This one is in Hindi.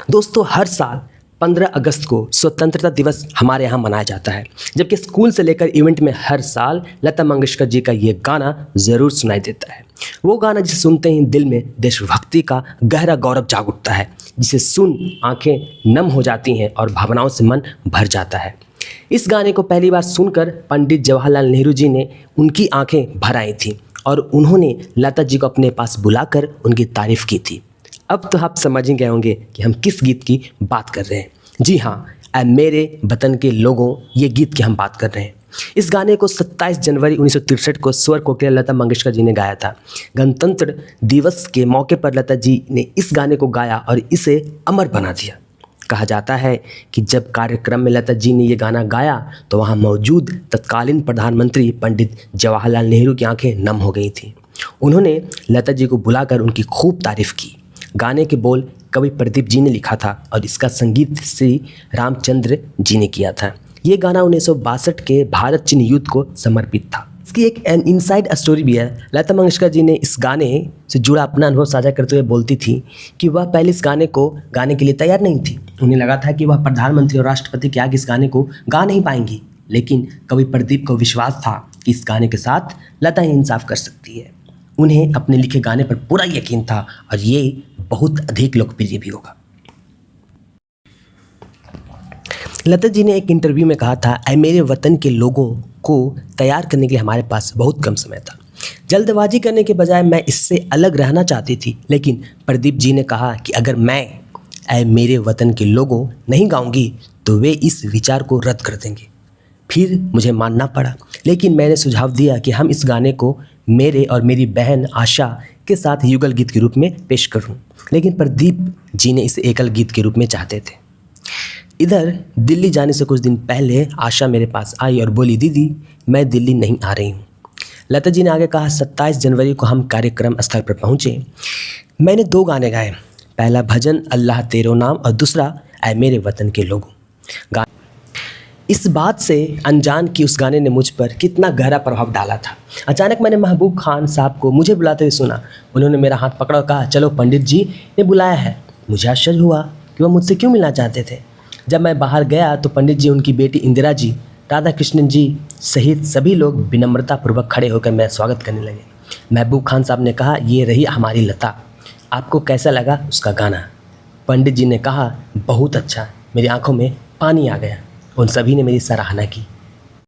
दोस्तों, हर साल 15 अगस्त को स्वतंत्रता दिवस हमारे यहाँ मनाया जाता है, जबकि स्कूल से लेकर इवेंट में हर साल लता मंगेशकर जी का ये गाना ज़रूर सुनाई देता है। वो गाना जिसे सुनते ही दिल में देशभक्ति का गहरा गौरव जाग उठता है, जिसे सुन आंखें नम हो जाती हैं और भावनाओं से मन भर जाता है। इस गाने को पहली बार सुनकर पंडित जवाहरलाल नेहरू जी ने उनकी आंखें भर आई थीं और उन्होंने लता जी को अपने पास बुलाकर उनकी तारीफ़ की थी। अब तो आप समझ ही गए होंगे कि हम किस गीत की बात कर रहे हैं। जी हाँ, ऐ मेरे वतन के लोगों, ये गीत की हम बात कर रहे हैं। इस गाने को 27 जनवरी 1963 को स्वर कोकिला लता मंगेशकर जी ने गाया था। गणतंत्र दिवस के मौके पर लता जी ने इस गाने को गाया और इसे अमर बना दिया। कहा जाता है कि जब कार्यक्रम में लता जी ने ये गाना गाया तो वहाँ मौजूद तत्कालीन प्रधानमंत्री पंडित जवाहरलाल नेहरू की आंखें नम हो गई थीं। उन्होंने लता जी को बुलाकर उनकी खूब तारीफ़ की। गाने के बोल कवि प्रदीप जी ने लिखा था और इसका संगीत श्री रामचंद्र जी ने किया था। ये गाना 1962 के भारत चीन युद्ध को समर्पित था। इसकी एक इनसाइड स्टोरी भी है। लता मंगेशकर जी ने इस गाने से जुड़ा अपना अनुभव साझा करते हुए बोलती थी कि वह पहले इस गाने को गाने के लिए तैयार नहीं थी। उन्हें लगा था कि वह प्रधानमंत्री और राष्ट्रपति के आगे इस गाने को गा नहीं पाएंगी, लेकिन कवि प्रदीप को विश्वास था कि इस गाने के साथ लता ही इंसाफ कर सकती है। उन्हें अपने लिखे गाने पर पूरा यकीन था और ये बहुत अधिक लोकप्रिय भी होगा। लता जी ने एक इंटरव्यू में कहा था, ऐ मेरे वतन के लोगों को तैयार करने के लिए हमारे पास बहुत कम समय था। जल्दबाजी करने के बजाय मैं इससे अलग रहना चाहती थी, लेकिन प्रदीप जी ने कहा कि अगर मैं ऐ मेरे वतन के लोगों नहीं गाऊंगी तो वे इस विचार को रद्द कर देंगे। फिर मुझे मानना पड़ा, लेकिन मैंने सुझाव दिया कि हम इस गाने को मेरे और मेरी बहन आशा के साथ युगल गीत के रूप में पेश करूं, लेकिन प्रदीप जी ने इसे एकल गीत के रूप में चाहते थे। इधर दिल्ली जाने से कुछ दिन पहले आशा मेरे पास आई और बोली, दीदी मैं दिल्ली नहीं आ रही हूँ। लता जी ने आगे कहा, 27 जनवरी को हम कार्यक्रम स्थल पर पहुँचे। मैंने 2 गाने गाए, पहला भजन अल्लाह तेरो नाम और दूसरा ऐ मेरे वतन के लोगों। इस बात से अनजान कि उस गाने ने मुझ पर कितना गहरा प्रभाव डाला था। अचानक मैंने महबूब खान साहब को मुझे बुलाते हुए सुना। उन्होंने मेरा हाथ पकड़ा और कहा, चलो पंडित जी ने बुलाया है। मुझे आश्चर्य हुआ कि वह मुझसे क्यों मिलना चाहते थे। जब मैं बाहर गया तो पंडित जी, उनकी बेटी इंदिरा जी, राधा कृष्णन जी सहित सभी लोग विनम्रतापूर्वक खड़े होकर मेरा स्वागत करने लगे। महबूब खान साहब ने कहा, ये रही हमारी लता, आपको कैसा लगा उसका गाना? पंडित जी ने कहा, बहुत अच्छा। मेरी आंखों में पानी आ गया। उन सभी ने मेरी सराहना की।